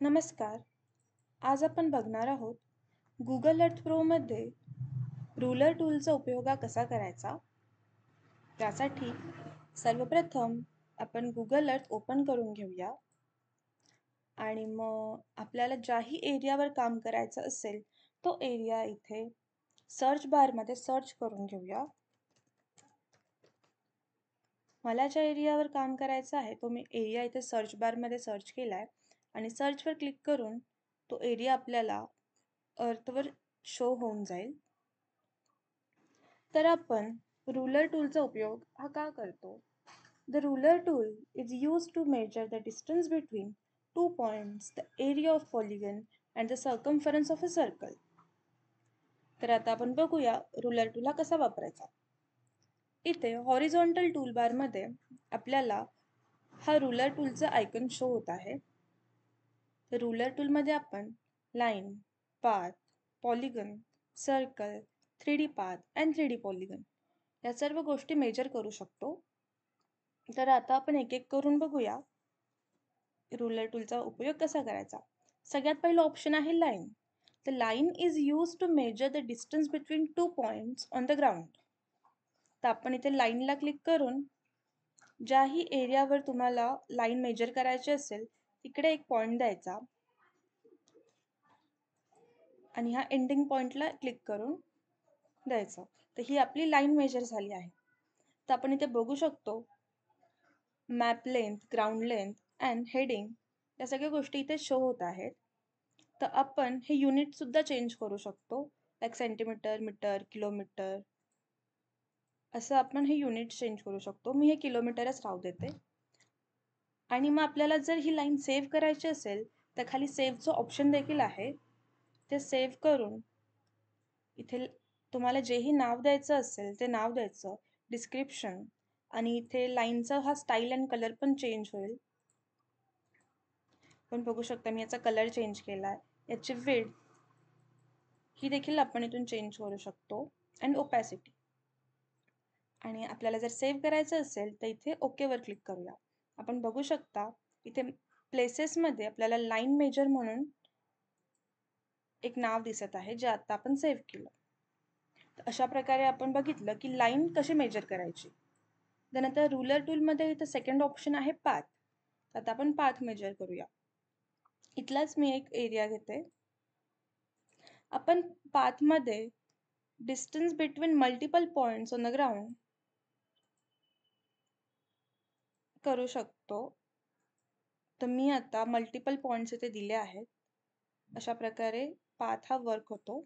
नमस्कार. आज आपण बघणार आहोत Google Earth Proमध्ये रुलर टूलचा उपयोग कसा करायचा. त्यासाठी सर्वप्रथम आपण Google Earth ओपन करून घेऊया आणि मग आपल्याला ज्याही एरियावर काम करायचं असेल तो एरिया इथे सर्च बारमध्ये सर्च करून घेऊया. मला ज्या एरियावर काम करायचं आहे तो मी एरिया इथे सर्च बारमध्ये सर्च केला आहे आणि सर्चवर क्लिक करून तो एरिया आपल्याला अर्थवर शो होऊन जाईल. तर आपण रुलर टूलचा उपयोग का करतो? The ruler tool is used to measure the distance between two points, the area of polygon and the circumference of a circle. तर आता आपण बघूया रुलर टूल कसा वापरायचा. इथे हॉरिझॉन्टल टूलबार मध्ये आपल्याला हा रुलर टूलचा आयकॉन शो होत आहे. तर रुलर टूल मध्ये आपण line, path, polygon, circle, 3D path and 3D polygon या सर्व गोष्टी मेजर करू शकतो. तर आता आपण एक एक करून बघूया रुलर टूलचा उपयोग कसा करायचा. सगळ्यात पहिलं ऑप्शन आहे line. The line is used to measure the distance between two points on the ground. तर आपण इथे लाईनला क्लिक करून ज्याही एरियावर तुम्हाला लाईन मेजर करायची असेल तिकडे एक पॉइंट द्यायचा आणि ह्या एंडिंग पॉइंटला क्लिक करून द्यायचं. तर ही आपली लाईन मेजर झाली आहे. तर आपण इथे बघू शकतो map length, ground length and heading या सगळ्या गोष्टी इथे शो होत आहेत. तर आपण हे युनिट सुद्धा चेंज करू शकतो, लाईक सेंटीमीटर, मीटर, किलोमीटर असं आपण हे युनिट चेंज करू शकतो. मी हे किलोमीटरच राहू देते. आणि मग आपल्याला जर ही लाईन सेव्ह करायची असेल तर खाली सेव्हचं ऑप्शन देखील आहे. ते सेव्ह करून इथे तुम्हाला जेही नाव द्यायचं असेल ते नाव द्यायचं, डिस्क्रिप्शन आणि इथे लाईनचा हा स्टाईल अँड कलर पण चेंज होईल. पण बघू शकता मी याचा कलर चेंज केला आहे. याची विड्थ ही देखील आपण इथून चेंज करू शकतो अँड ओपॅसिटी. आणि आपल्याला जर सेव्ह करायचं असेल तर इथे ओकेवर क्लिक करूया. आपण बघू शकता इथे प्लेसेसमध्ये आपल्याला लाईन मेजर म्हणून एक नाव दिसत आहे जे आता आपण सेव्ह केलं. तर अशा प्रकारे आपण बघितलं की लाईन कशी मेजर करायची. त्यानंतर रुलर टूलमध्ये इथं सेकंड ऑप्शन आहे पाथ. तर आता आपण पाथ मेजर करूया. इथलाच मी एक एरिया घेते. आपण पाथमध्ये distance between multiple points on the ground करू शकतो. तर मी आता मल्टिपल पॉइंट्स इथे दिले आहेत. अशा प्रकारे पाथ हा वर्क होतो.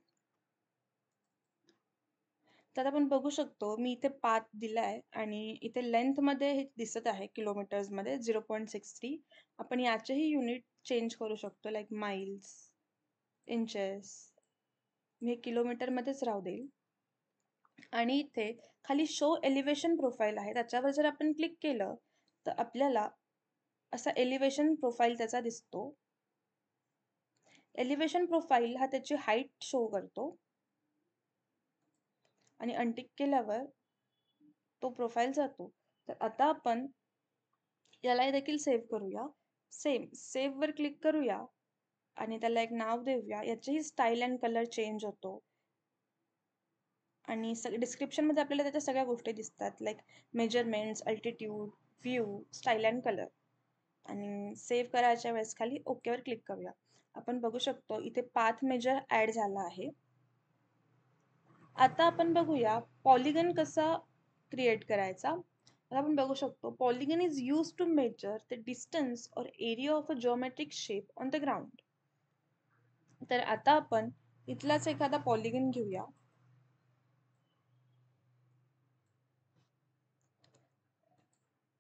तर आपण बघू शकतो मी इथे पाथ दिलाय आणि इथे लेंथमध्ये हे दिसत आहे किलोमीटर्समध्ये 0.63. आपण याचेही युनिट चेंज करू शकतो, लाईक माइल्स, इंचेस. मी हे किलोमीटरमध्येच राहू देईल. आणि इथे खाली शो एलिव्हेशन प्रोफाईल आहे, त्याच्यावर जर आपण क्लिक केलं तर आपल्याला असा एलिव्हेशन प्रोफाईल त्याचा दिसतो. एलिव्हेशन प्रोफाईल हा त्याची हाईट शो करतो आणि अनटिक केल्यावर तो प्रोफाईल जातो. तर आता आपण याला देखील सेव्ह करूया. सेव्हवर क्लिक करूया आणि त्याला एक नाव देऊया. याचेही स्टाईल अँड कलर चेंज होतो आणि डिस्क्रिप्शनमध्ये आपल्याला त्याच्या सगळ्या गोष्टी दिसतात, like measurements, altitude, view, style and colour. आणि सेव्ह करायच्या वेळेस खाली ओकेवर क्लिक करूया. आपण बघू शकतो इथे पाथ मेजर ॲड झाला आहे. आता आपण बघूया पॉलिगन कसा क्रिएट करायचा. आपण बघू शकतो polygon is used to measure the distance और area of a geometric shape on the ground. तर आता आपण इथलाच एखादा पॉलिगन घेऊया.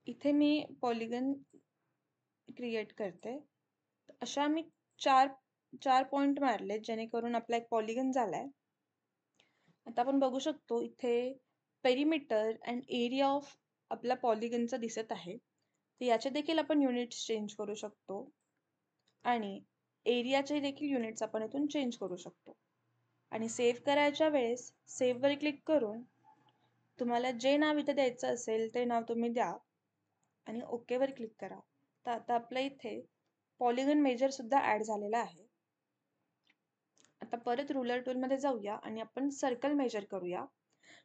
इथे मी पॉलिगन क्रिएट करते. अशा मी चार पॉइंट मारले जेणेकरून आपला एक पॉलिगन झालाय. आता आपण बघू शकतो इथे पेरिमीटर अँड एरिया ऑफ आपला पॉलिगनचा दिसत आहे. तर याचे देखील आपण युनिट्स चेंज करू शकतो आणि एरियाचे देखील युनिट्स आपण इथून चेंज करू शकतो. आणि सेव्ह करायच्या वेळेस सेव्हवर क्लिक करून तुम्हाला जे नाव इथे द्यायचं असेल ते नाव तुम्ही द्या आणि ओकेवर क्लिक करा. तर आता आपल्या इथे पॉलिगन मेजर सुद्धा ऍड झालेला आहे. आता परत रुलर टूलमध्ये जाऊया आणि आपण सर्कल मेजर करूया.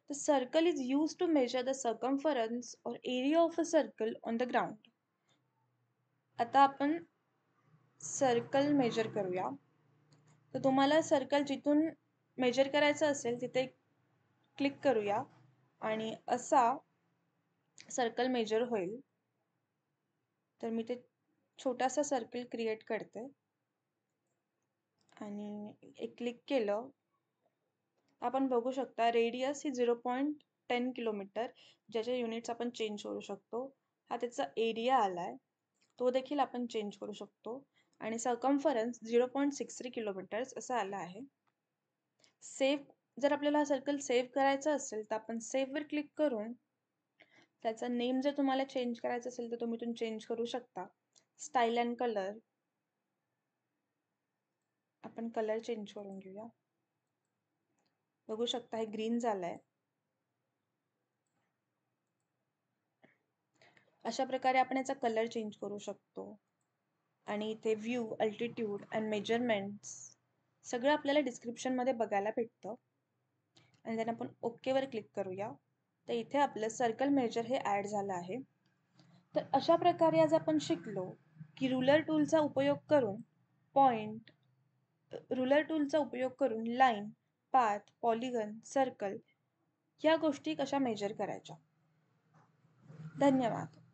The circle is used to measure the circumference or area of a circle on the ground. आता आपण सर्कल मेजर करूया. तर तुम्हाला सर्कल जिथून मेजर करायचं असेल तिथे क्लिक करूया आणि असा सर्कल मेजर होईल. तर मी ते छोटासा सर्कल क्रिएट करते आणि एक क्लिक केलं. आपण बघू शकता रेडियस ही 0.10 किलोमीटर, ज्याचे युनिट्स आपण चेंज करू शकतो. हा त्याचा एरिया आलाय, तो देखील आपण चेंज करू शकतो. आणि सर्कम्फरन्स 0.63 किलोमीटर्स असा आला आहे. जर आपल्याला हा सर्कल सेव्ह करायचा असेल तर आपण सेव्हवर क्लिक करून त्याचा नेम जर तुम्हाला चेंज करायचा असेल तर तुम्ही इथून चेंज करू शकता. स्टाईल अँड कलर, आपण कलर चेंज करून घेऊया. बघू शकता हे ग्रीन झालंय. अशा प्रकारे आपण याचा कलर चेंज करू शकतो. आणि इथे व्ह्यू, अल्टिट्यूड अँड मेजरमेंट्स सगळं आपल्याला डिस्क्रिप्शनमध्ये बघायला भेटतं. आणि then आपण ओकेवर क्लिक करूया. तर इथे आपलं सर्कल मेजर हे ॲड झालं आहे. तर अशा प्रकारे आज आपण शिकलो की रुलर टूलचा उपयोग करून लाईन, पाथ, पॉलिगन, सर्कल या गोष्टी कशा मेजर करायच्या. धन्यवाद.